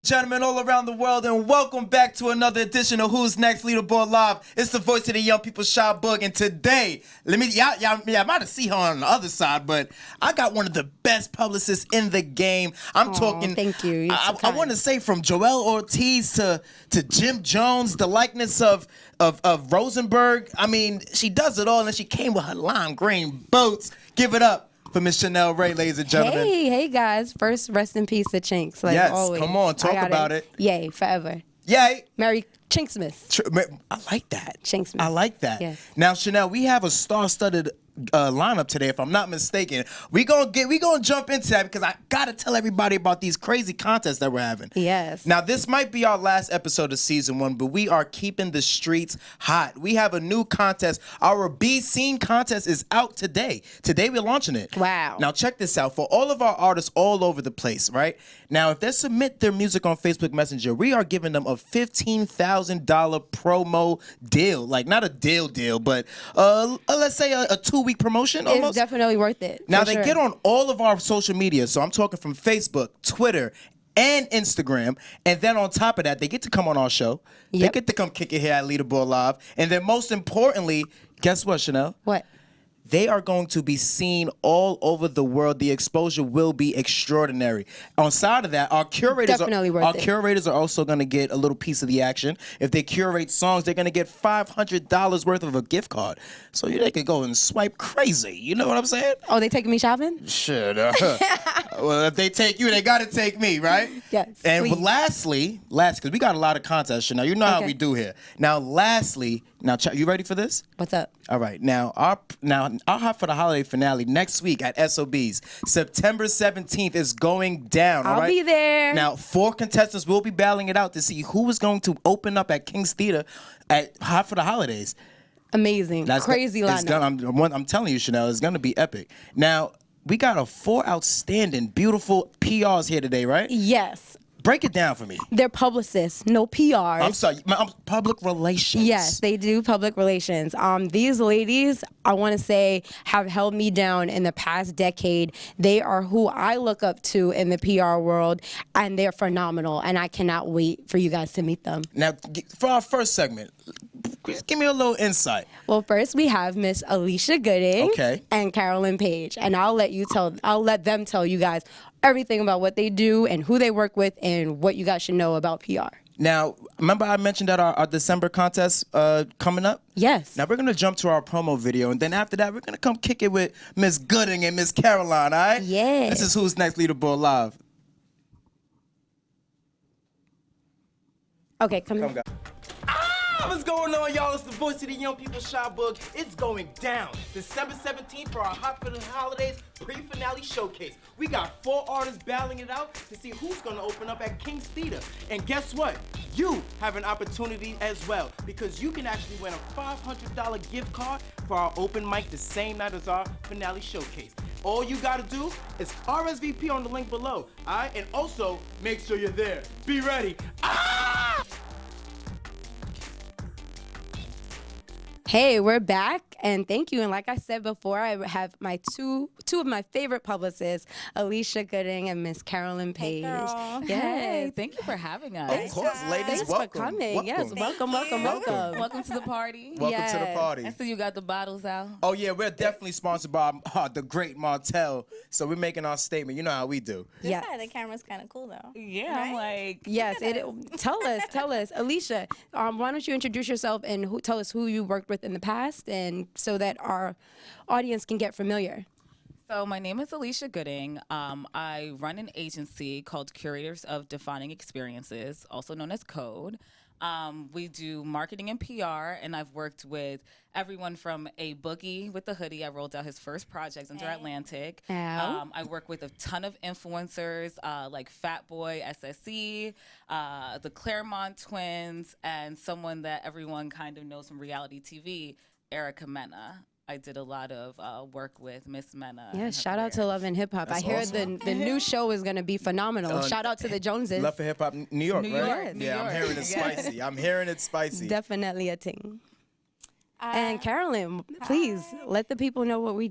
Gentlemen all around the world, and welcome back to another edition of Who's Next Leaderboard Live. It's the voice of the young people, Sha Boogie, and today, y'all might have seen her on the other side, but I got one of the best publicists in the game. I'm talking. Thank you. I want to say from Joel Ortiz to Jim Jones, the likeness of Rosenberg. I mean, she does it all, and she came with her lime green boots. Give it up for Miss Chanel Rae, ladies and gentlemen. Hey guys. First, rest in peace to Chinks. Like yes, always. Come on, talk about it. Yay, forever. Yay. Merry Chinksmas. I like that. Chinksmas. I like that. Yes. Now, Chanel, we have a star-studded lineup today, if I'm not mistaken. We gonna jump into that because I gotta tell everybody about these crazy contests that we're having. Yes. Now, this might be our last episode of season 1, but we are keeping the streets hot. We have a new contest. Our Be Seen contest is out today. Today we're launching it. Wow. Now check this out. For all of our artists all over the place, right? Now, if they submit their music on Facebook Messenger, we are giving them a $15,000 promo deal. Like, not a deal, but let's say a 2-week promotion almost. It's definitely worth it. Now, they get on all of our social media. So I'm talking from Facebook, Twitter, and Instagram. And then on top of that, they get to come on our show. Yep. They get to come kick it here at Leaderboard Live. And then most importantly, guess what, Chanel? What? They are going to be seen all over the world. The exposure will be extraordinary. On side of that, our curators are also going to get a little piece of the action. If they curate songs, they're going to get $500 worth of a gift card. So they could go and swipe crazy. You know what I'm saying? Oh, they taking me shopping? Shit. Well, if they take you, they got to take me, right? Yes. And please. lastly, because we got a lot of contests, Chanel. You know how we do here. Now, lastly, you ready for this? What's up? All right. Now, our Hot for the Holiday finale next week at SOB's, September 17th is going down. I'll be there. Now, 4 contestants will be battling it out to see who is going to open up at King's Theater at Hot for the Holidays. Amazing. Crazy lineup. I'm telling you, Chanel, it's going to be epic. Now, we got 4 outstanding, beautiful PRs here today, right? Yes. Break it down for me. They're publicists, no PRs. I'm sorry, public relations. Yes, they do public relations. These ladies, I want to say, have held me down in the past decade. They are who I look up to in the PR world, and they're phenomenal, and I cannot wait for you guys to meet them. Now, for our first segment, give me a little insight. Well, first we have Miss Alicia Gooding and Carolyn Page, and I'll let them tell you guys everything about what they do and who they work with and what you guys should know about PR. Now, remember I mentioned that our December contest coming up? Yes. Now, we're going to jump to our promo video, and then after that, we're going to come kick it with Miss Gooding and Miss Caroline, all right? Yes. This is Who's Next Leaderboard Live. Okay, come here. What's going on, y'all? It's the voice of the young people, Sha Boogie. It's going down December 17th for our Hot for the Holidays pre-finale showcase. We got 4 artists battling it out to see who's going to open up at King's Theater. And guess what? You have an opportunity as well, because you can actually win a $500 gift card for our open mic the same night as our finale showcase. All you gotta do is RSVP on the link below, all right? And also, make sure you're there. Be ready. Hey, we're back, and thank you. And like I said before, I have my two of my favorite publicists, Alicia Gooding and Miss Carolyn Page. Hey, girl. Yes. Hey, thank you for having us. Of course, ladies, Thanks welcome. for coming. Yes, welcome. Welcome to the party. Welcome to the party. And so you got the bottles out. Oh, yeah, we're definitely sponsored by the great Martell. So we're making our statement. You know how we do. This side of the camera's kind of cool, though. Yeah, right? I'm like... Yes, tell us. Alicia, why don't you introduce yourself and tell us who you worked with in the past, and so that our audience can get familiar. So my name is Alicia Gooding. I run an agency called Curators of Defining Experiences, also known as CODE. We do marketing and PR, and I've worked with everyone from A Boogie with the Hoodie. I rolled out his first project under Atlantic. I work with a ton of influencers like Fat Boy, SSE, the Claremont Twins, and someone that everyone kind of knows from reality TV, Erica Mena. I did a lot of work with Miss Mena. Yeah, shout out to Love and Hip Hop. I hear awesome. the new show is going to be phenomenal. Shout out to the Joneses. Love for Hip Hop New York, right? New Yeah, York. I'm hearing it spicy. I'm hearing it spicy. Definitely a thing. And Carolyn, please let the people know what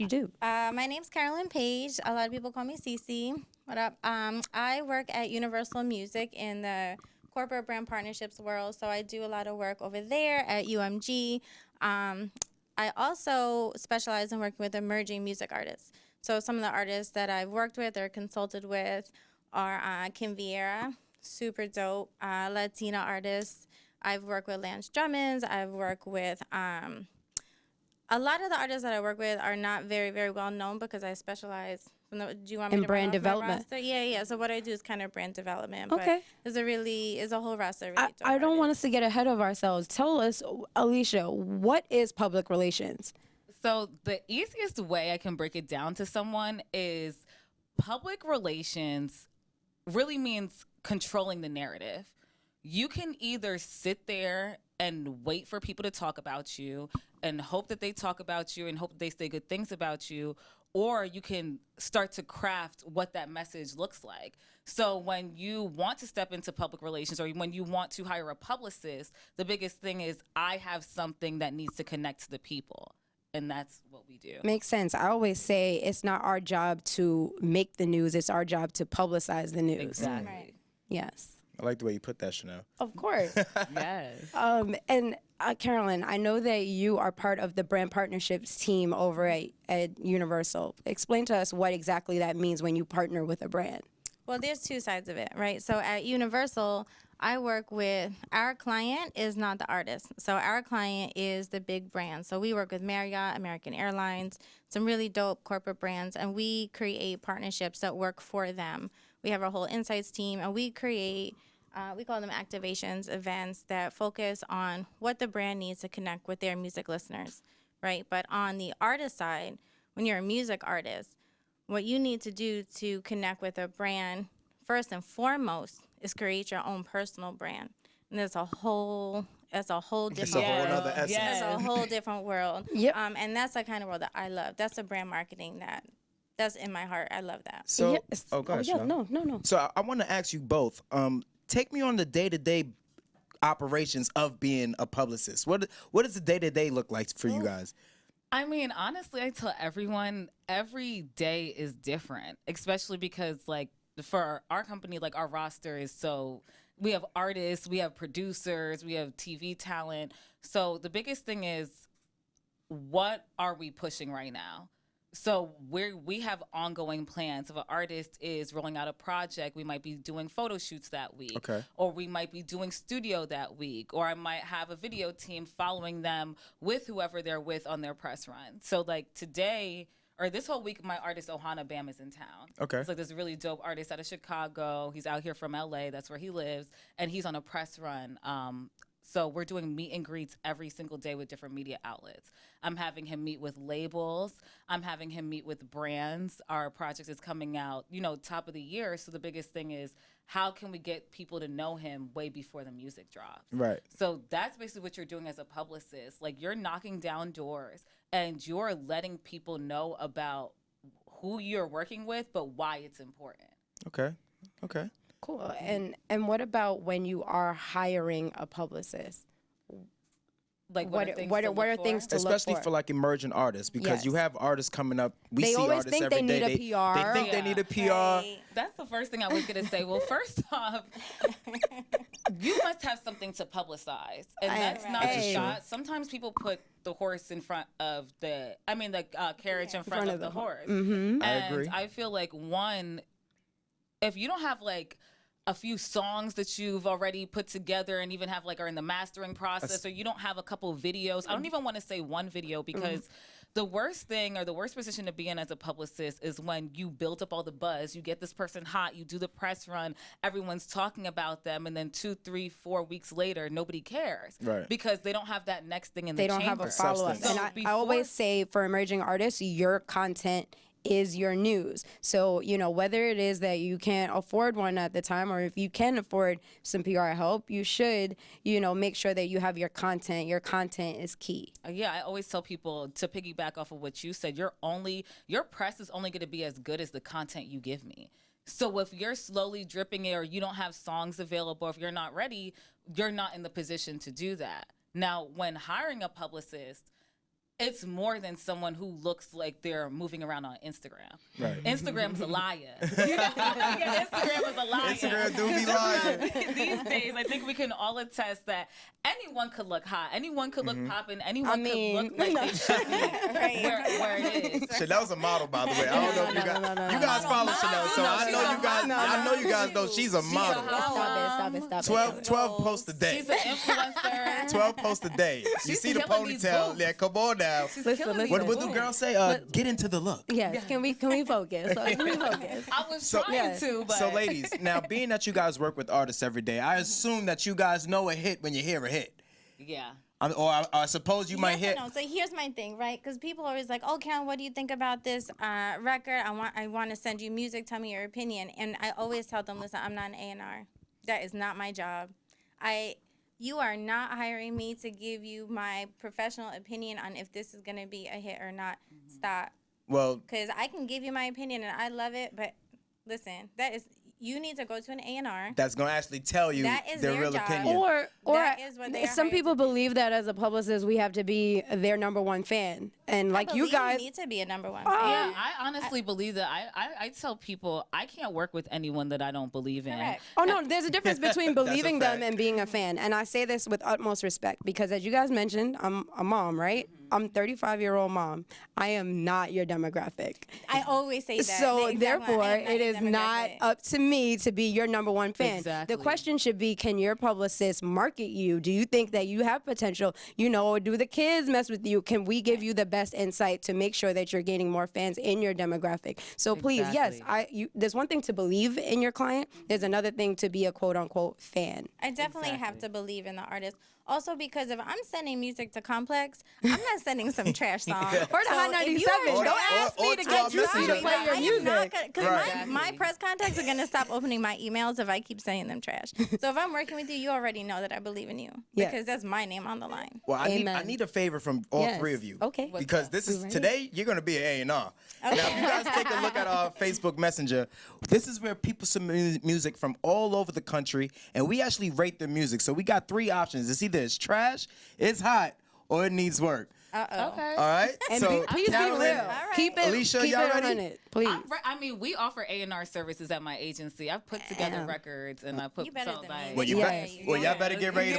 you do. My name's Carolyn Page. A lot of people call me Cece. What up? I work at Universal Music in the corporate brand partnerships world, so I do a lot of work over there at UMG. I also specialize in working with emerging music artists. So some of the artists that I've worked with or consulted with are Kim Vieira, super dope, Latina artists. I've worked with Lance Drummonds. I've worked with a lot of the artists that I work with are not very, very well known because I specialize. Do you want me In to brand run off my development? roster? Yeah. So what I do is kind of brand development. Okay. But there's a whole roster of really dope I don't want us artists. to get ahead of ourselves. Tell us, Alicia, what is public relations? So the easiest way I can break it down to someone is public relations really means controlling the narrative. You can either sit there and wait for people to talk about you and hope that they talk about you and hope that they say good things about you, or you can start to craft what that message looks like. So when you want to step into public relations or when you want to hire a publicist, the biggest thing is I have something that needs to connect to the people. And that's what we do. Makes sense. I always say it's not our job to make the news, it's our job to publicize the news. Exactly. Right. Yes. I like the way you put that, Chanel. Of course. Yes. And Carolyn, I know that you are part of the brand partnerships team over at Universal. Explain to us what exactly that means when you partner with a brand. Well, there's two sides of it, right? So at Universal, I work with, our client is not the artist. So our client is the big brand. So we work with Marriott, American Airlines, some really dope corporate brands, and we create partnerships that work for them. We have our whole insights team, and we create, we call them activations, events that focus on what the brand needs to connect with their music listeners, right? But on the artist side, when you're a music artist, what you need to do to connect with a brand, first and foremost, is create your own personal brand. And there's a whole different It's a whole world. nother essence. Yes. It's a whole different world. Yep. And that's the kind of world that I love. That's the brand marketing that's in my heart. I love that. So, Yes. go ahead, yeah, Chanel. no. So I want to ask you both. Take me on the day-to-day operations of being a publicist. What does the day-to-day look like for you guys? I mean, honestly, I tell everyone every day is different, especially because, like, for our company, like, our roster is so, we have artists, we have producers, we have TV talent. So the biggest thing is, what are we pushing right now? So we have ongoing plans. If an artist is rolling out a project, we might be doing photo shoots that week. Okay. Or we might be doing studio that week. Or I might have a video team following them with whoever they're with on their press run. So like today, or this whole week, my artist Ohana Bam is in town. Okay. It's like this really dope artist out of Chicago. He's out here from LA. That's where he lives. And he's on a press run. So we're doing meet and greets every single day with different media outlets. I'm having him meet with labels. I'm having him meet with brands. Our project is coming out, top of the year. So the biggest thing is, how can we get people to know him way before the music drops? Right. So that's basically what you're doing as a publicist. Like, you're knocking down doors and you're letting people know about who you're working with, but why it's important. Okay. Cool. And what about when you are hiring a publicist? Like, What are things to look Especially for? for like emerging artists, because you Yes. have artists coming up. We They see always artists think every they day. need a PR. They think they Yeah. need a PR. Right. That's the first thing I was going to say. Well, first off, you must have something to publicize. And that's not Hey. a shot. Sometimes people put the horse in front of the carriage in front of the horse. Mm-hmm. I And agree. I feel like, one, if you don't have like a few songs that you've already put together and even have like are in the mastering process, or you don't have a couple videos, I don't even want to say one video, because the worst thing or the worst position to be in as a publicist is when you build up all the buzz, you get this person hot, you do the press run, everyone's talking about them, and then 2, 3, 4 weeks later, nobody cares. Right. Because they don't have that next thing in They the don't have chamber. a follow-up. Substance. And So I always before- say, for emerging artists, your content is your news. So, whether it is that you can't afford one at the time, or if you can afford some PR help, you should, make sure that you have your content. Your content is key. Yeah, I always tell people, to piggyback off of what you said, your press is only going to be as good as the content you give me. So if you're slowly dripping it, or you don't have songs available, if you're not ready, you're not in the position to do that. Now, when hiring a publicist, it's more than someone who looks like they're moving around on Instagram. Right. Instagram's a liar. Instagram is a liar. Instagram do be lying. These days, I think we can all attest that anyone could look hot. Anyone could look popping. Anyone could look like they should be where it is. Chanel's a model, by the way. I don't know if you guys follow Chanel, so I know you guys know she's a model. Stop it. 12 posts a day. She's an influencer. 12 posts a day. You She's see the killing these ponytail? boobs. Yeah, come on now. Listen. What do girls say? Get into the look. Yes. Can we focus? Can we focus? I was trying to, but... So, ladies, now being that you guys work with artists every day, I assume that you guys know a hit when you hear a hit. Yeah. I suppose you might hit. No. So here's my thing, right? Because people are always like, "Oh, Karen, what do you think about this record? I want to send you music. Tell me your opinion." And I always tell them, "Listen, I'm not an A&R. That is not my job. You are not hiring me to give you my professional opinion on if this is gonna be a hit or not. Stop. Well, Because I can give you my opinion and I love it, but listen, you need to go to an A&R. that's gonna actually tell you That is their their real job. opinion. Or That is what they are some hired people to do. believe that as a publicist we have to be their number one fan, and like you guys. need to be a number one. Yeah, I honestly believe that. I tell people I can't work with anyone that I don't believe in. Correct. Oh no, there's a difference between believing them fact. and being a fan. And I say this with utmost respect because as you guys mentioned, I'm a mom, right? I'm 35-year-old mom. I am not your demographic. I always say that. So The exact therefore, line, I am it is your not demographic. up to me to be your number one fan. Exactly. The question should be, can your publicist market you? Do you think that you have potential? Or do the kids mess with you? Can we give you the best insight to make sure that you're gaining more fans in your demographic? So please, yes, Exactly. there's one thing to believe in your client. There's another thing to be a quote unquote fan. I definitely have to believe in the artist. Also, because if I'm sending music to Complex, I'm not sending some trash song. Or the Hot if you 97. are Don't trash- ask me to to get our Juicy to listeners. play your music. Because Right. my press contacts are going to stop opening my emails if I keep sending them trash. So if I'm working with you, you already know that I believe in you. Yeah. Because that's my name on the line. Well, I Amen. need a favor from all Yes. three of you. Okay. Because this is ready? today you're gonna be an A&R. Now, if you guys take a look at our Facebook Messenger, this is where people submit music from all over the country, and we actually rate the music. So we got three options. It's either it's trash, it's hot, or it needs work. Okay. All right. And so please be Carolyn, real. right. Keep it, Alicia, keep y'all it ready? 100, please. We offer A&R services at my agency. I've put together Damn. records and I put You better so, than like, me. Well, Yes. y'all better get ready to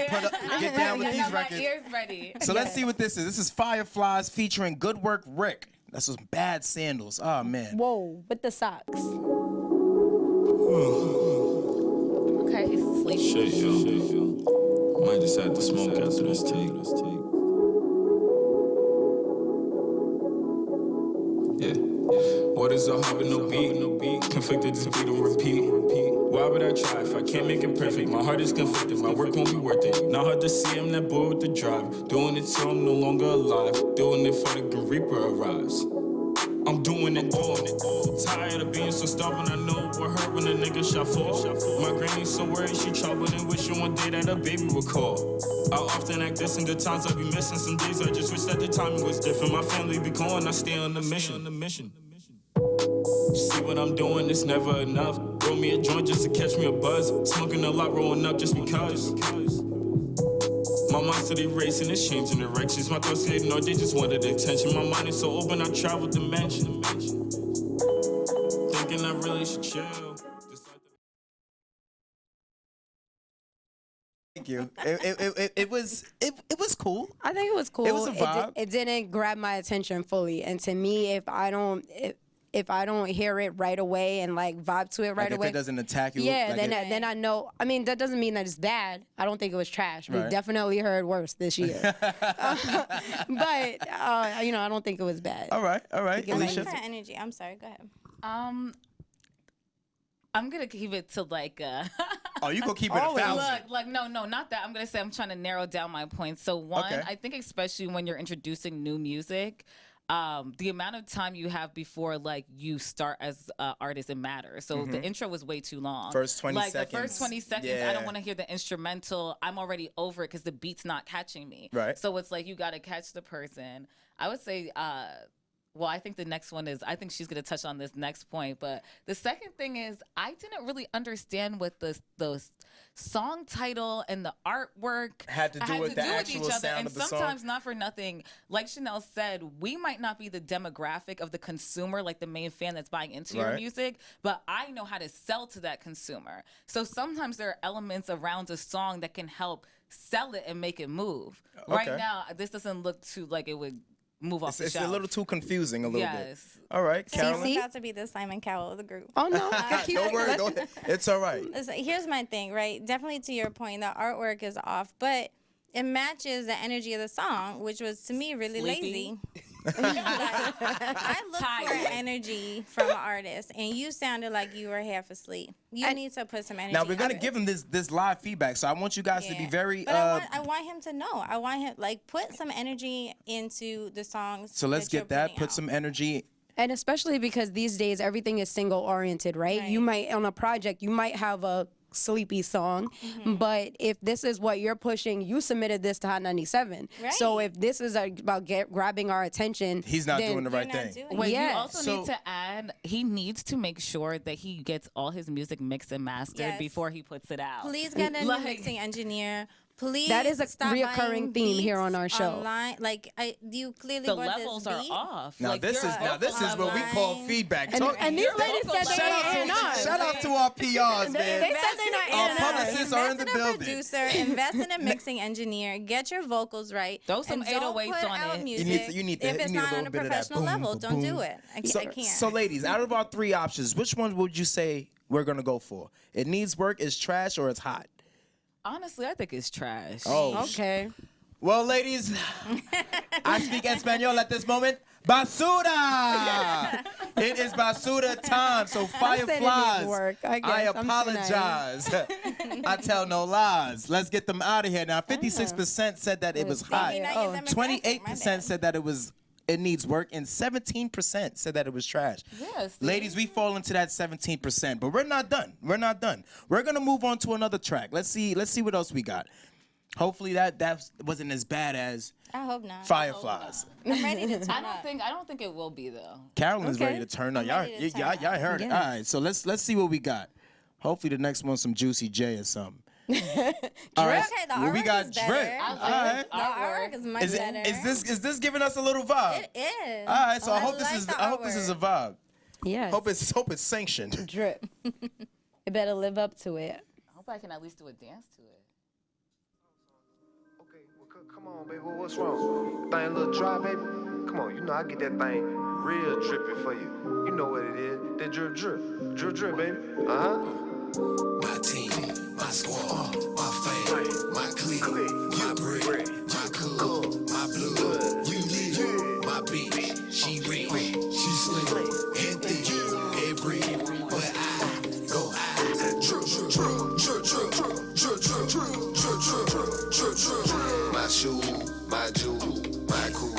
get down with I these got my records. ears ready. So let's see what this is. This is Fireflies featuring Good Work Rick. That's some bad sandals. Oh man. Whoa, with the socks. Okay, he's asleep. Shit, yo. Might just have to smoke after this take. Yeah. What is a heart with no beat? Conflicted, this beat on repeat. Why would I try if I can't make it perfect? My heart is conflicted, my work won't be worth it. Not hard to see, I'm that boy with the drive. Doing it till I'm no longer alive. Doing it for the Grim Reaper arrives. I'm doing it all. Tired of being so stubborn, I know what hurt when a nigga shot fall. My granny's so worried she troubled and wishing one day that a baby would call. I often act this in the times I be missing. Some days I just wish that the timing was different. My family be gone, I stay on the mission. See what I'm doing, it's never enough. Roll me a joint just to catch me a buzz. Smoking a lot, rolling up just because. My mind steady racing, it's changing directions. My thoughts get ignored, they just wanted attention. My mind is so open, I travel dimension. Thinking I really should chill. Thank you. It was cool. I think it was cool. It was a vibe. It didn't grab my attention fully. And to me, if I don't hear it right away and like vibe to it right Like away, if it doesn't attack you. yeah, like then I know. I mean, that doesn't mean that it's bad. I don't think it was trash. We Right. definitely heard worse this year. But I don't think it was bad. All right. Give me Alicia. Different energy. I'm sorry. Go ahead. I'm gonna keep it to like Oh, you gonna keep it 1,000. Look, no, not that. I'm gonna say I'm trying to narrow down my points. So one, Okay. I think especially when you're introducing new music, the amount of time you have before like you start as an artist, it matters. So the intro was way too long. First 20 like, seconds. the first 20 seconds, I Yeah. don't want to hear the instrumental. I'm already over it because the beat's not catching me. Right. So it's like you got to catch the person. I would say Well, I think the next one is, I think she's going to touch on this next point. But the second thing is, I didn't really understand what the song title and the artwork had to do with the actual each other. sound And of the song. sometimes, not for nothing, like Chanel said, we might not be the demographic of the consumer, like the main fan that's buying into your Right. music, but I know how to sell to that consumer. So sometimes there are elements around a song that can help sell it and make it move. Right Okay. now, this doesn't look too like it would move off the It's shelf. a little too confusing, a little bit. Yes. All right, So Carolyn. I'm about to be the Simon Cowell of the group. Oh no. Don't worry, go ahead. It's all right. Listen, here's my thing, right? Definitely to your point, the artwork is off, but it matches the energy of the song, which was to me really Sleepy. lazy. I look for Tired. energy from an artist, and you sounded like you were half asleep. You need to put some energy. Now we're gonna into give him this live feedback, so I want you guys to be Yeah. very. But I want him to know. I want him put some energy into the songs. So let's that you're get that. putting Put out. some energy. And especially because these days everything is single oriented, right? You Right. might on a project, you might have a sleepy song, but if this is what you're pushing, you submitted this to Hot 97. So Right. if this is about grabbing our attention, He's not then doing the You're right not thing. doing it. Wait, you Yes. also So- need to add, he needs to make sure that he gets all his music mixed and mastered Yes. before he puts it out. Please get a new Like- mixing engineer. Please. That is a stop reoccurring buying theme here beats on our show. Online. you clearly The bought levels this are beat. off. Now Like, this your is vocal what we call line. feedback. and these ladies said they shout ain't out A&Rs. shout out to our PRs, man. They said they're not Our A&Rs. publicists are in the Invest in a building. producer, invest in a mixing engineer, get your vocals right. Throw some and don't 808s put on out it. Music You need to if it's you need a not little on a bit of that professional boom, level, boom, don't do boom. it. I can't. So ladies, out of our three options, which one would you say we're gonna go for? It needs work, it's trash, or it's hot? Honestly, I think it's trash. Oh, Okay. Well, ladies, I speak Espanol at this moment. Basura! It is basura time. So said it needs fireflies, work. I guess. I I'm too apologize. I tell no lies. Let's get them out of here now. 56% said that it was hot. Maybe not Oh, your demographic, my 28% bad. said that it needs work, and 17% said that it was trash. Yes. Ladies, we fall into that 17%, but we're not done. We're not done. We're gonna move on to another track. Let's see what else we got. Hopefully that wasn't as bad as I hope not. Fireflies. I'm ready to turn I up. don't think it will be though. Carolyn's Okay. ready to turn up. I'm Y'all, ready to turn up. y'all heard it. Yeah. All right, so let's see what we got. Hopefully the next one's some Juicy J or something. All right, Okay, the well, we artwork got is Drip. better. All right. The artwork is much better. Is this giving us a little vibe? It is. All right, so Oh, I hope this is a vibe. Yes. Hope it's sanctioned. Drip. It better live up to it. I hope I can at least do a dance to it. Okay, well, come on, baby. What's wrong? Thing a little dry, baby? Come on, you know I get that thing real drippy for you. You know what it is. That drip, drip. Drip, drip, baby. My team, my squad, my fame, my clique, my brick, my cool, my blue, you live, my bitch, she rich, she slim, and thick, everywhere I go, I drip, drip, drip, drip, drip, drip, drip, drip, drip, drip, drip, my shoe, my jewel, my cool,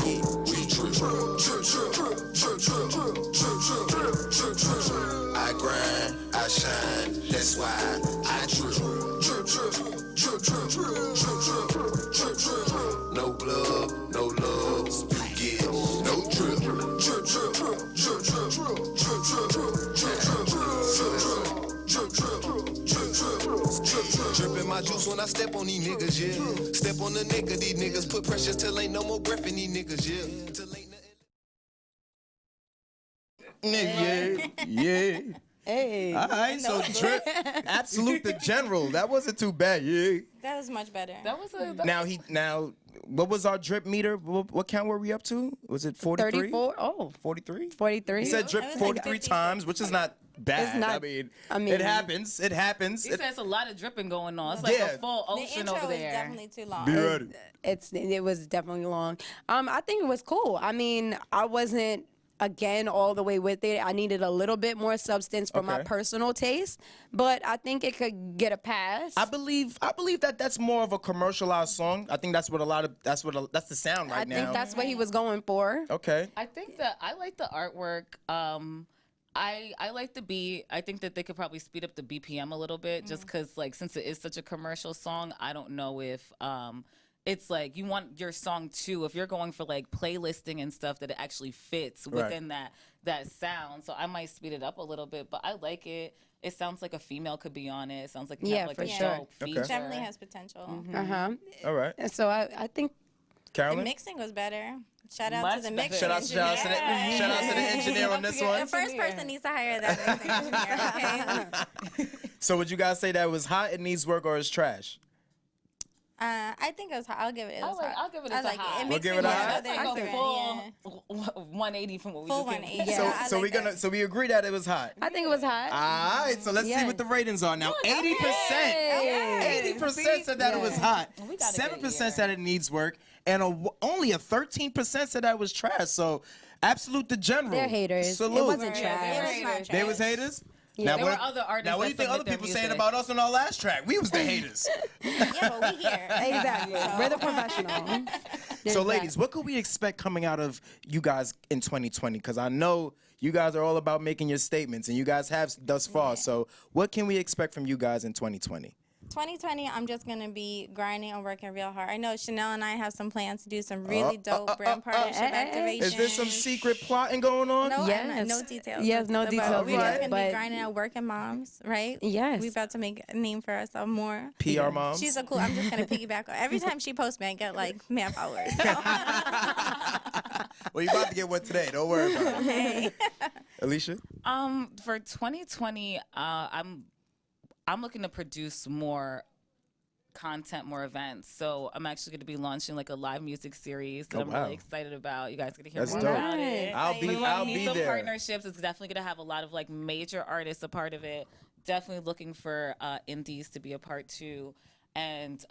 we drip, drip, drip, drip, drip, drip, drip, drip, drip, drip. I grind, I shine, that's why I drip, drip, drip, drip, drip, drip, drip, drip, drip. No blood, no love, you get no drip, drip, drip, drip, drip, drip, drip, drip. Drippin' my juice when I step on these niggas, yeah. Step on the nigga, these niggas put pressure till ain't no more breath in these niggas, yeah. Till ain't nothing. Yeah. Hey. All right, so Drip, Absolute the General. That wasn't too bad, yeah. That was much better. That was a Now, what was our drip meter? What count were we up to? Was it 43? 34? Oh, 43? 43. He said drip It was like 43 56. times, which is not bad. It's not- I mean- it happens. It happens. He said it's a lot of dripping going on. It's like Yeah. a full The ocean intro over was there. definitely too long. Be ready. It was definitely long. I think it was cool. I mean, I wasn't again all the way with it. I needed a little bit more substance for my Okay. personal taste, but I think it could get a pass. I believe that that's more of a commercialized song. I think that's the sound right I now. think that's what he was going for. Okay. I think that I like the artwork. I like the beat. I think that they could probably speed up the BPM a little bit, just because like since it is such a commercial song, I don't know if it's like you want your song too, if you're going for like playlisting and stuff, that it actually fits within that sound. So I might speed it up a little bit, but I like it. It sounds like a female could be on it. It sounds like you have like for a sure. dope feature. It definitely has potential. All right. And so I think The Carolyn? mixing was better. Shout out Much to the better. mixing Shout out engineer. to the engineer on this one. The first person needs to hire that mixing engineer, okay? So would you guys say that was hot, it needs work, or it's trash? I think it was hot. I'll give it. I'll give it a like hot. It We'll makes give me it a want hot. to That's go like there. a full 180 from what we Full just came 180. from. Yeah, So I like that. so we agree that it was hot. I think it was hot. All right, so let's see what the ratings are now. 80%. 80% said that it was hot. We got a good 7% year. said it needs work, and only a 13% said that it was trash. So, absolute the general. They're haters. Salute. It wasn't It trash. was not They was trash. haters. Yeah. There were other artists Now, what do you that think other submit their people saying music. about us on our last track? We was the haters. Yeah, but we here. Exactly. We're the professionals. There's So, that. ladies, what could we expect coming out of you guys in 2020? Because I know you guys are all about making your statements, and you guys have thus far. So, what can we expect from you guys in 2020? 2020, I'm just gonna be grinding and working real hard. I know Chanel and I have some plans to do some really dope brand partnership activations. Is there some secret plotting going on? No, Yes. no details. Yes, no But details We're yet, just gonna but- be grinding out working moms, right? Yes. We're about to make a name for ourselves more. PR moms. She's a cool. I'm just gonna piggyback. Every time she posts, man, I get like mad followers. Well, you're about to get one today. Don't worry about it. Alicia? For 2020, I'm looking to produce more content, more events. So I'm actually going to be launching like a live music series that I'm wow. really excited about. You guys going to hear That's more dope. about it. I'll We be need some there. partnerships. It's definitely going to have a lot of like major artists a part of it. Definitely looking for indies to be a part too. And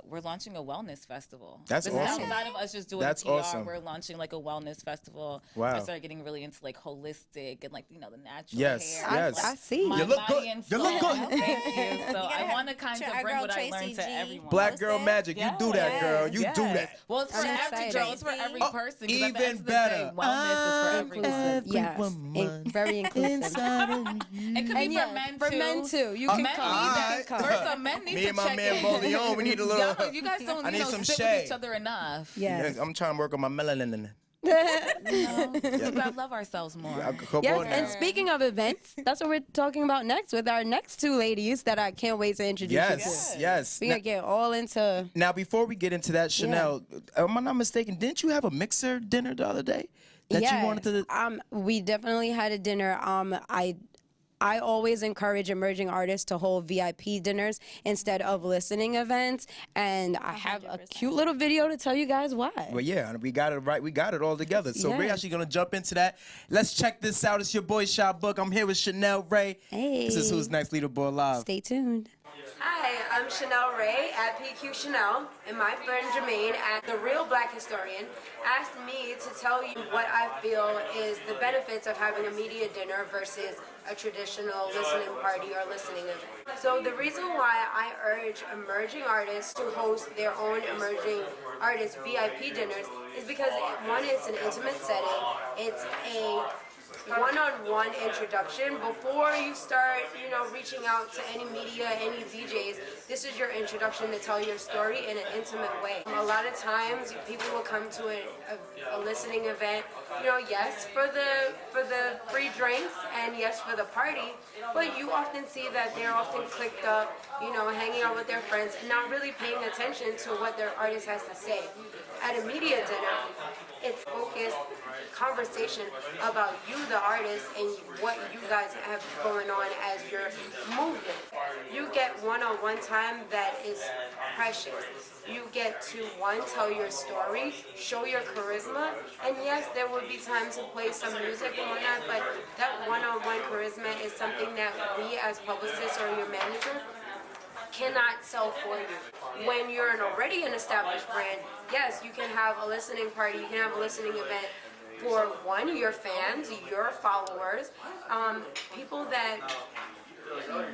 we're launching a wellness festival. That's This is awesome. outside of us just doing That's PR. awesome. We're launching like a wellness festival. Wow. I started getting really into like holistic and like, you know, the natural Yes, hair. yes. I see. My You look body good. and You look soul. good. Thank you. So I have want to kind our of bring girl what I Tracy learned to G. everyone. Black girl Posted? magic. You do that, girl. You do that. Well, it's for I'm every excited. girl. It's for every Oh, person. 'Cause at the even end of the better. Day, wellness is for everyone. Yes. Very inclusive. It could be And yeah, for men for too. men too. You can Men come. need You that. can come. First, some men need Me to and my check man in. Boleon, we need a little. Yo, you guys don't I need some sit shade. with each other enough. Yes. I'm trying to work on my melanin. We gotta love ourselves more. Yes, and speaking of events, that's what we're talking about next with our next two ladies that I can't wait to introduce you Yes, to. yes. We're going to get all into... Now, before we get into that, Chanel, am I not mistaken? Didn't you have a mixer dinner the other day that you wanted to? We definitely had a dinner. I always encourage emerging artists to hold VIP dinners instead of listening events, and I have a 100%. cute little video to tell you guys why. Well, yeah, we got it right. We got it all together. So we're Yes. actually gonna jump into that. Let's check this out. It's your boy Sha Boogie. I'm here with Chanel Rae. Hey. This is Who's Next Leaderboard Live. Stay tuned. Hi, I'm Chanel Rae at PQ Chanel, and my friend Jermaine at The Real Black Historian asked me to tell you what I feel is the benefits of having a media dinner versus a traditional listening party or listening event. So the reason why I urge emerging artists to host their own emerging artist VIP dinners is because one, it's an intimate setting, it's a one-on-one introduction before you start, reaching out to any media, any DJs. This is your introduction to tell your story in an intimate way. A lot of times, people will come to a listening event, yes, for the free drinks and yes, for the party, but you often see that they're often clicked up, hanging out with their friends and not really paying attention to what their artist has to say. At a media dinner, it's focused conversation about you, the artist, and what you guys have going on as your movement. You get one-on-one time that is precious. You get to, one, tell your story, show your charisma, and yes, there will be time to play some music and whatnot, but that one-on-one charisma is something that we as publicists or your manager cannot sell for you. When you're already an established brand, yes, you can have a listening party, you can have a listening event for, one, your fans, your followers, people that,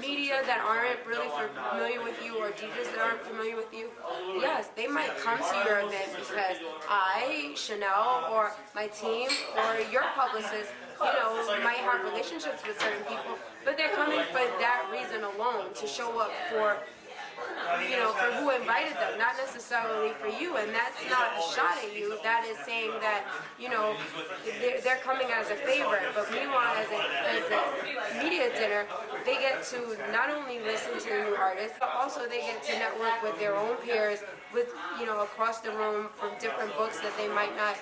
media that aren't really familiar with you or DJs that aren't familiar with you. Yes, they might come to your event because I, Chanel, or my team, or your publicist, might have relationships with certain people, but they're coming for that reason alone, to show up for for who invited them, not necessarily for you. And that's not a shot at you. That is saying that, they're coming as a favorite. But meanwhile, as a media dinner, they get to not only listen to the new artists, but also they get to network with their own peers, with, across the room from different books that they might not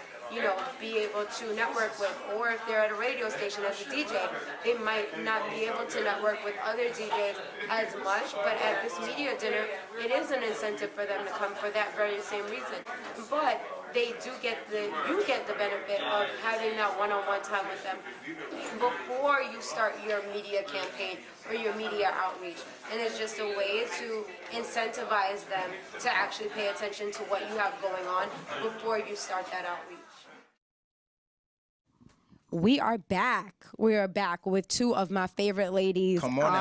be able to network with, or if they're at a radio station as a DJ, they might not be able to network with other DJs as much, but at this media dinner, it is an incentive for them to come for that very same reason. But you get the benefit of having that one-on-one time with them before you start your media campaign or your media outreach. And it's just a way to incentivize them to actually pay attention to what you have going on before you start that outreach. We are back. We are back with two of my favorite ladies. Come on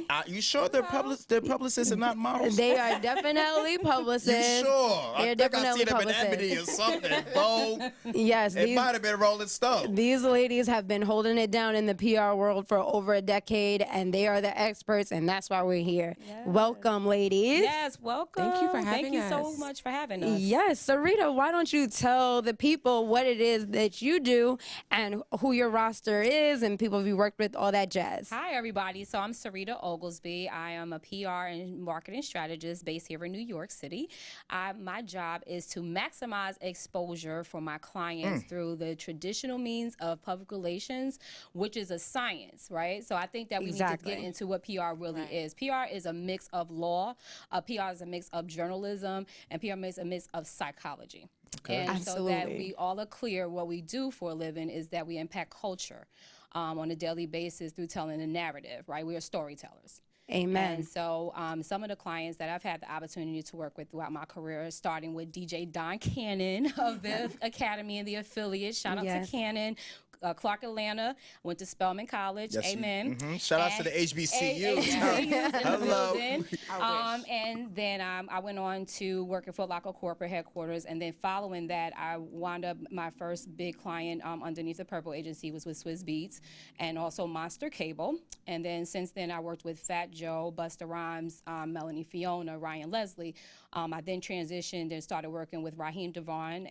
now. You sure they're publicists and not models? They are definitely publicists. You sure? They're definitely publicists. I think I see them in Ebony or something. Vogue. Yes. It might have been Rolling Stone. These ladies have been holding it down in the PR world for over a decade, and they are the experts, and that's why we're here. Yes. Welcome, ladies. Yes, welcome. Thank you for having us. Thank you so much for having us. Yes. Syreta, why don't you tell the people what it is that you do and who your roster is and people you worked with, all that jazz. Hi, everybody. So I'm Syreta Oglesby. I am a PR and marketing strategist based here in New York City. My job is to maximize exposure for my clients through the traditional means of public relations, which is a science, right? So I think that we need to get into what PR really is. PR is a mix of law, PR is a mix of journalism, and PR is a mix of psychology. Okay. And Absolutely. So that we all are clear what we do for a living is that we impact culture on a daily basis through telling a narrative, right? We are storytellers. Amen. And so some of the clients that I've had the opportunity to work with throughout my career, starting with DJ Don Cannon of the Academy and the affiliate. Shout out to Cannon. Clark, Atlanta, went to Spelman College. Yes, Amen. Shout out to the HBCU. Hello. And then I went on to work at Foot Locker corporate headquarters. And then following that, I wound up, my first big client underneath the Purple Agency was with Swiss Beats and also Monster Cable. And then since then, I worked with Fat Joe, Busta Rhymes, Melanie Fiona, Ryan Leslie. I then transitioned and started working with Raheem Devon,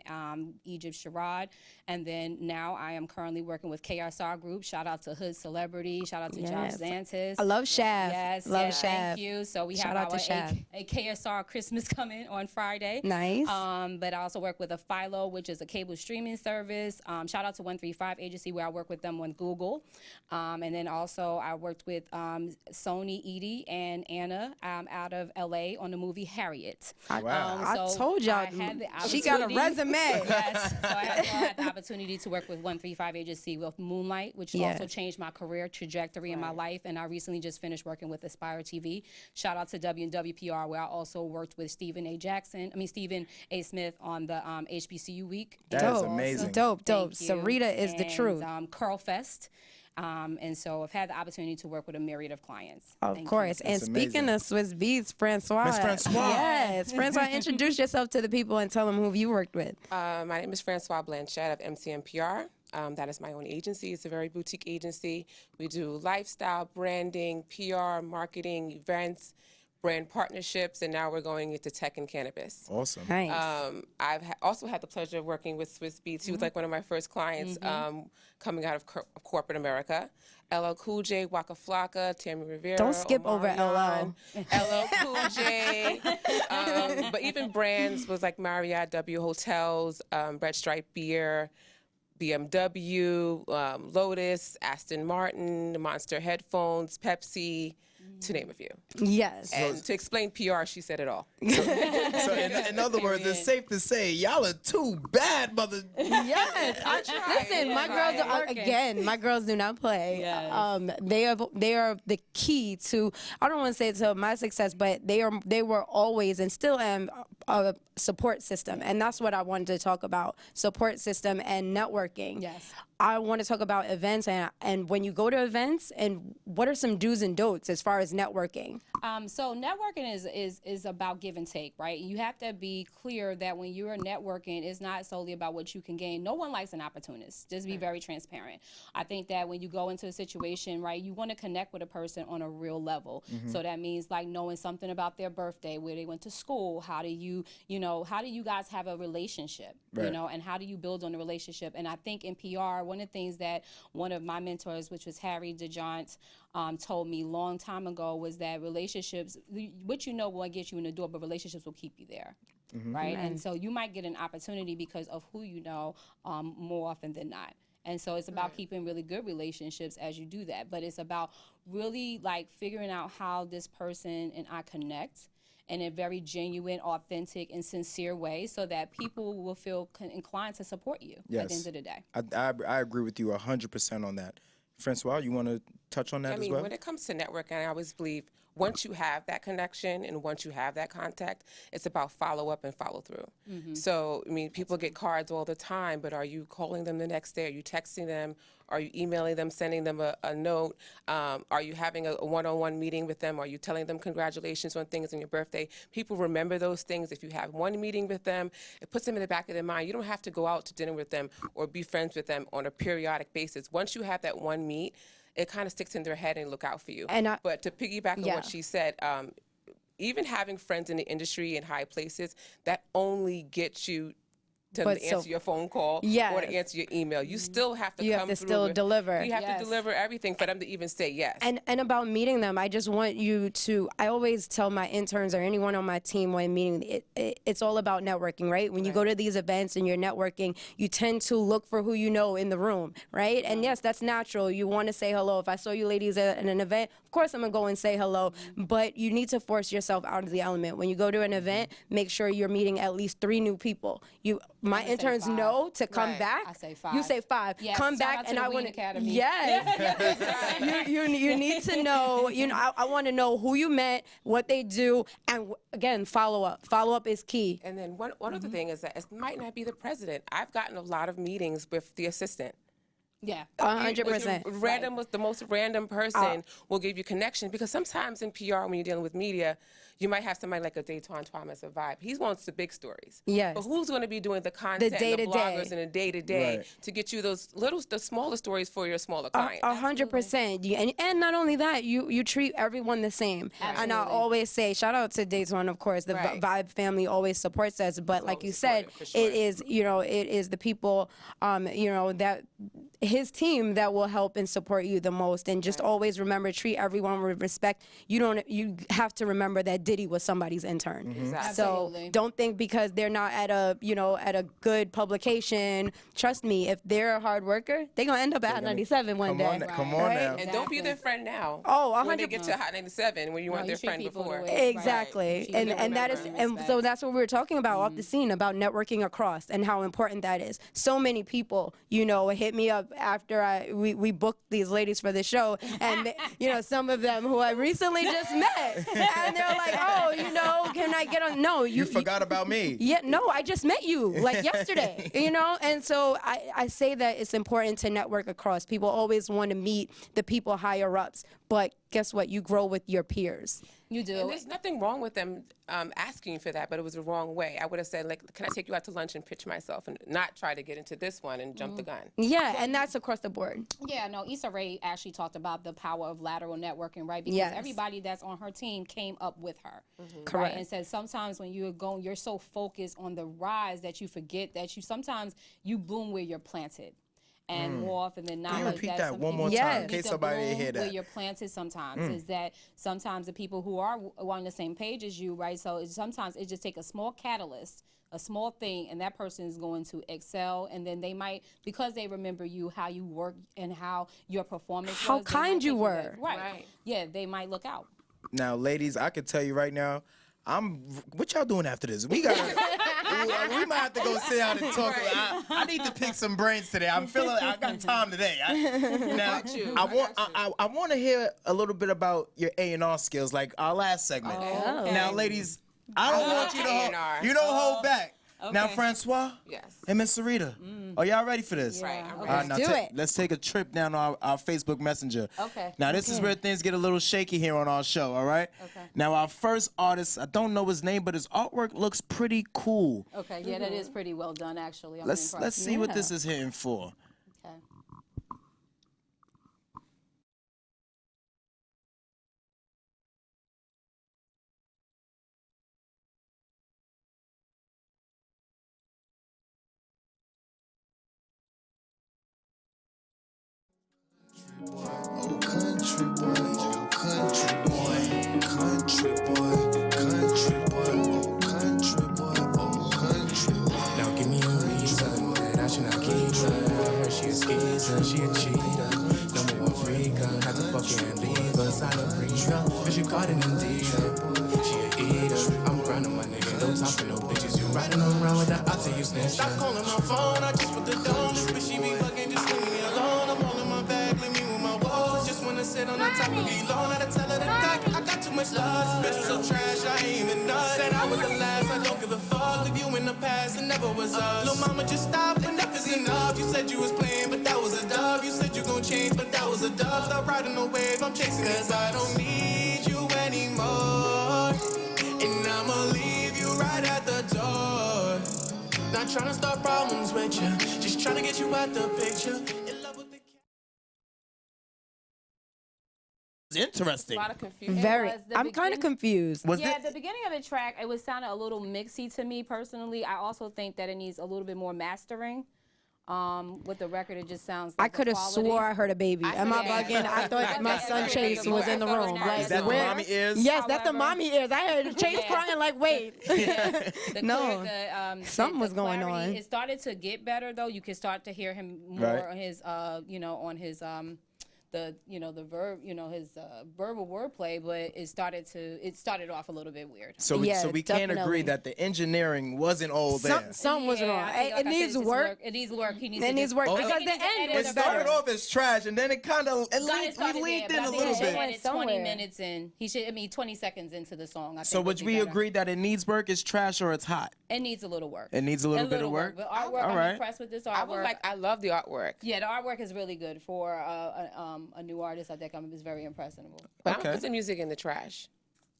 Egypt Sherrod, and then now I am currently working with KSR Group. Shout out to Hood Celebrity. Shout out to Josh Zantis. I love Shav. Yes, love Shav. Thank you. So we have our a KSR Christmas coming on Friday. Nice. But I also work with a Philo, which is a cable streaming service. Shout out to 135 Agency, where I work with them on Google. And then also I worked with Sony, Edie, and Anna out of LA on the movie Harriet. Wow. I told y'all, she got a resume. Yes. So I had the opportunity to work with 135 Agency with Moonlight, which also changed my career trajectory in my life. And I recently just finished working with Aspire TV. Shout out to WWPR, where I also worked with Stephen A. Smith on the HBCU week. That is amazing. Dope. Syreta is the truth. Curl Fest. And so I've had the opportunity to work with a myriad of clients. Of course. And speaking of Swiss Beats, Francoise. Miss Francoise. Yes. Francoise, introduce yourself to the people and tell them who you worked with. My name is Francoise Blanchette of MCM PR. That is my own agency. It's a very boutique agency. We do lifestyle, branding, PR, marketing, events, brand partnerships, and now we're going into tech and cannabis. Awesome. Nice. I've also had the pleasure of working with Swiss Beats. He was like one of my first clients coming out of corporate America. LL Cool J, Waka Flocka, Tammy Rivera. Don't skip over Omarion, LL Cool J. But even brands was like Marriott, W Hotels, Red Stripe Beer, BMW, Lotus, Aston Martin, Monster Headphones, Pepsi, to name a few. Yes. And to explain PR, she said it all. So in other words, it's safe to say y'all are too bad, mother. Yes. Listen, my girls my girls do not play. Yes. They are the key to, I don't want to say to my success, but they were always and still am a support system. And that's what I wanted to talk about, support system and networking. Yes. I want to talk about events and when you go to events, and what are some do's and don'ts as far as networking? So networking is about give and take, right? You have to be clear that when you're networking, it's not solely about what you can gain. No one likes an opportunist. Just be very transparent. I think that when you go into a situation, right, you want to connect with a person on a real level. So that means like knowing something about their birthday, where they went to school, how do you guys have a relationship, you know, and how do you build on a relationship? And I think in PR, one of the things that one of my mentors, which was Harry DeJohn, told me long time ago was that relationships, what you know will get you in the door, but relationships will keep you there, right? And so you might get an opportunity because of who you know more often than not. And so it's about keeping really good relationships as you do that. But it's about really like figuring out how this person and I connect in a very genuine, authentic, and sincere way so that people will feel inclined to support you at the end of the day. I agree with you 100% on that. Francois, you want to touch on that as well? When it comes to networking, I always believe once you have that connection and once you have that contact, it's about follow up and follow through. So, I mean, people get cards all the time, but are you calling them the next day? Are you texting them? Are you emailing them, sending them a note? Are you having a one-on-one meeting with them? Are you telling them congratulations on things on your birthday? People remember those things. If you have one meeting with them, it puts them in the back of their mind. You don't have to go out to dinner with them or be friends with them on a periodic basis. Once you have that one meet, it kind of sticks in their head and look out for you. But to piggyback on what she said, even having friends in the industry in high places, that only gets you to answer your phone call or to answer your email. You still have to deliver. You have to deliver everything for them to even say yes. And about meeting them, I just want you to, I always tell my interns or anyone on my team when meeting, it's all about networking, right? When you go to these events and you're networking, you tend to look for who you know in the room, right? And yes, that's natural. You want to say hello. If I saw you ladies at an event, of course I'm going to go and say hello, but you need to force yourself out of the element. When you go to an event, make sure you're meeting at least 3 new people. My interns know to come back. I say 5. You say 5. Yes, come back, and I want to. Yes. you need to know. You know, I want to know who you met, what they do, and again, follow up. Follow up is key. And then one other thing is that it might not be the president. I've gotten a lot of meetings with the assistant. Yeah, 100%. Random was the most random person will give you connection, because sometimes in PR when you're dealing with media, you might have somebody like a Dayton Thomas, a Vibe. He wants the big stories. Yes. But who's going to be doing the content, the bloggers, and the day-to-day to get you those the smaller stories for your smaller clients? 100%. And not only that, you treat everyone the same. Absolutely. And I always say, shout out to Dayton, of course. The Vibe family always supports us. But like you said, it is the people, that his team that will help and support you the most. And just always remember, treat everyone with respect. You have to remember that Diddy was somebody's intern. Exactly. So don't think because they're not at a good publication. Trust me, if they're a hard worker, they're gonna end up at Hot 97 one day. Come on now. And don't be their friend now. Oh, 100%. When they get to Hot 97, when you weren't their friend before. Exactly. And that is, and so that's what we were talking about off the scene, about networking across and how important that is. So many people, hit me up after we booked these ladies for the show, and some of them who I recently just met, and they're like, oh, can I get on? No, you forgot about me. Yeah, no, I just met you like yesterday, and so I say that it's important to network across. People always want to meet the people higher ups, but guess what? You grow with your peers. You do. And there's nothing wrong with them asking for that, but it was the wrong way. I would have said, like, can I take you out to lunch and pitch myself, and not try to get into this one and jump the gun. Yeah, and that's across the board. Yeah, no, Issa Rae actually talked about the power of lateral networking, right? Because everybody that's on her team came up with her. Correct. Right? And said sometimes when you're so focused on the rise that you forget that sometimes you bloom where you're planted. And more often than not, can you repeat that one more time in case somebody didn't hear that? Where you're planted sometimes is that sometimes the people who are on the same page as you, right? So sometimes it just takes a small catalyst, a small thing, and that person is going to excel. And then they might, because they remember you, how you work and how your performance was. How kind you were. Right. Yeah, they might look out. Now, ladies, I can tell you right now, what y'all doing after this? We might have to go sit down and talk. I need to pick some brains today. I'm feeling I got time today. I want to hear a little bit about your A&R skills, like our last segment. Oh. Now, ladies, I don't want you to hold back. Now, Francois and Miss Syreta, are y'all ready for this? Right. All right, now Let's do it. let's take a trip down our Facebook Messenger. Okay. Now, this is where things get a little shaky here on our show, all right? Okay. Now, our first artist, I don't know his name, but his artwork looks pretty cool. Okay, yeah, that is pretty well done, actually. I'm Let's impressed. see what this is hitting for. Okay. Oh, country boy, oh, country boy, country boy, country boy, oh, country boy, oh, country boy. Now give me a reason that I should not keep her. I heard she a skeezer, she a cheater. Number one freaker, had to fucking leave her. Sign a prenup, but she caught it indeed. She a eater, I'm grinding my nigga. Don't talk to no bitches, you riding around with that oxy, you snitch. Stop calling my phone, I just put the dome. This bitch, she be bugging, just leave me alone. I'm all in my bag, leave me with my walls. Just wanna sit on the top of the lawn. I tell her to cock, I got too much love. This bitch was so trash, I ain't even know. Said I was the last, I don't give a fuck. Leave you in the past, it never was us. Little mama, just stop, enough is enough. You said you was playing, but that was a dub. You said you gon' change, but that was a dub. Stop riding the wave, I'm chasing it. Cause I don't need you anymore. And I'ma leave you right at the door. Not trying to start problems with you, just trying to get you out the picture. In love with the Interesting. A lot of confusion. Very. I'm kind of confused. Yeah, at the beginning of the track, it was sounding a little mixy to me personally. I also think that it needs a little bit more mastering. With the record, it just sounds like I could have swore I heard a baby. Am I bugging? I thought my son Chase was in the room. Like, Is that the where? mommy ears? Yes, that's the mommy ears. I heard Chase crying like, wait. No, something was going clarity, on. It started to get better though. You could start to hear him more Right. on his, on his the verb, his verbal wordplay, but it started off a little bit weird. So we can't agree that the engineering wasn't all there. Something was wrong. It needs work. It needs work. He needs It needs work because the end was It started better. off as trash, and then it kind of we leaned in a little bit. 20 minutes in. 20 seconds into the song. I think So would we better. agree that it needs work, it's trash, or it's hot? It needs a little work. It needs a little bit of work. But artwork, All I'm right. impressed with this artwork. I love the artwork. Yeah, the artwork is really good for a new artist. I think it's very impressionable. But I'm gonna put the music in the trash.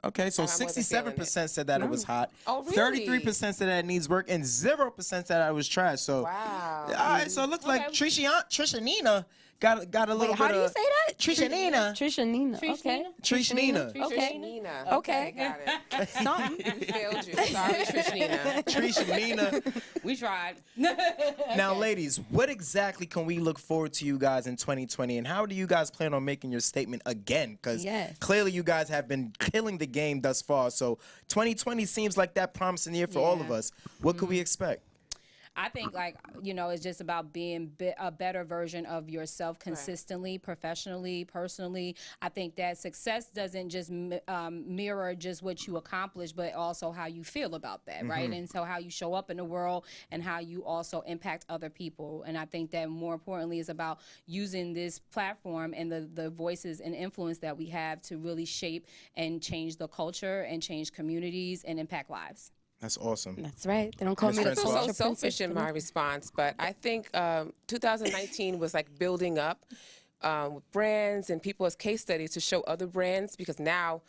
Okay, so I wasn't 67% said that it was hot. Oh, really? 33% said that it needs work, and 0% said that it was trash. So, wow. All right, so it looks like Trisha Nina got a little bit How do you of. say that? Trisha Nina. Trisha Nina. Okay. Trish Nina. Okay. Nina. Okay. Got it. Something. We failed you. Sorry, Trish Nina. Trisha Nina. We tried. Now, ladies, what exactly can we look forward to you guys in 2020, and how do you guys plan on making your statement again? Because clearly you guys have been killing the game thus far. So 2020 seems like that promising year for all of us. What could we expect? I think, it's just about being a better version of yourself consistently, professionally, personally. I think that success doesn't just mirror just what you accomplish, but also how you feel about that, right? And so how you show up in the world and how you also impact other people. And I think that more importantly is about using this platform and the voices and influence that we have to really shape and change the culture and change communities and impact lives. That's awesome. That's right. They don't call me the I'm so culture selfish princess. in my response, but I think 2019 was like building up with brands and people as case studies to show other brands, because now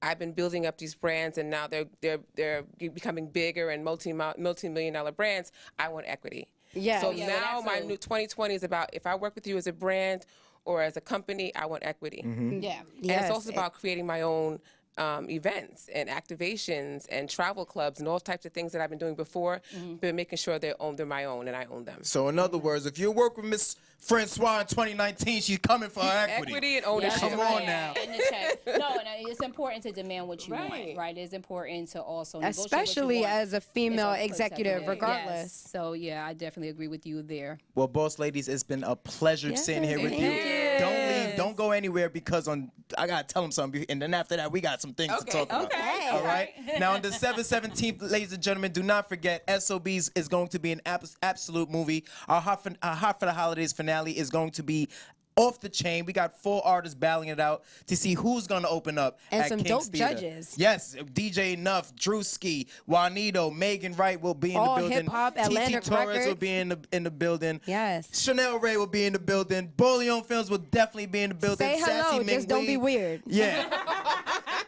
I've been building up these brands and now they're becoming bigger and multi-million-dollar brands. I want equity. Yeah. So now my new 2020 is about, if I work with you as a brand or as a company, I want equity. Yeah. And it's also about creating my own events and activations and travel clubs and all types of things that I've been doing before, but making sure they're my own and I own them. So in other words, if you work with Miss Francoise in 2019, she's coming for her equity. Equity and ownership. Come on now. And the check. No, and it's important to demand what you want, right? It's important to also negotiate what you Especially want. as a female It's executive, acceptable. regardless. Yes. So yeah, I definitely agree with you there. Well, boss ladies, it's been a pleasure sitting here with you. Don't leave. Don't go anywhere, because I gotta tell them something, and then after that we got some things to talk about. Okay. All right. Now on December 17th, ladies and gentlemen, do not forget SOBs is going to be an absolute movie. Our Hot for the Holidays finale is going to be off the chain. We got 4 artists battling it out to see who's gonna open up And at some King's dope Theater. judges. Yes, DJ Nuff, Drewski, Juanito, Megan Wright will be in All the building. hip-hop, TT Atlantic Torres will Records. be in the building. Yes. Chanel Rae will be in the building. Boleon Films will definitely be in the building. Say hello, Sassy just don't be Mingwei. weird. Yeah.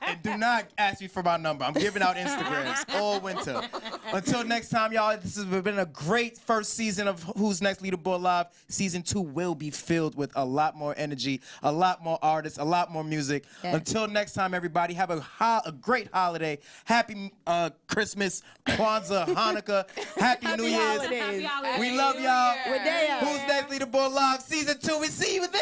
And do not ask me for my number. I'm giving out Instagrams all winter. Until next time, y'all, this has been a great first season of Who's Next Leaderboard Live. Season 2 will be filled with a lot more energy, a lot more artists, a lot more music. Yes. Until next time, everybody, have a great holiday. Happy Christmas, Kwanzaa, Hanukkah, Happy New Year's. Holidays. We love y'all. We're there. Who's Next Leaderboard Live Season 2. We see you there.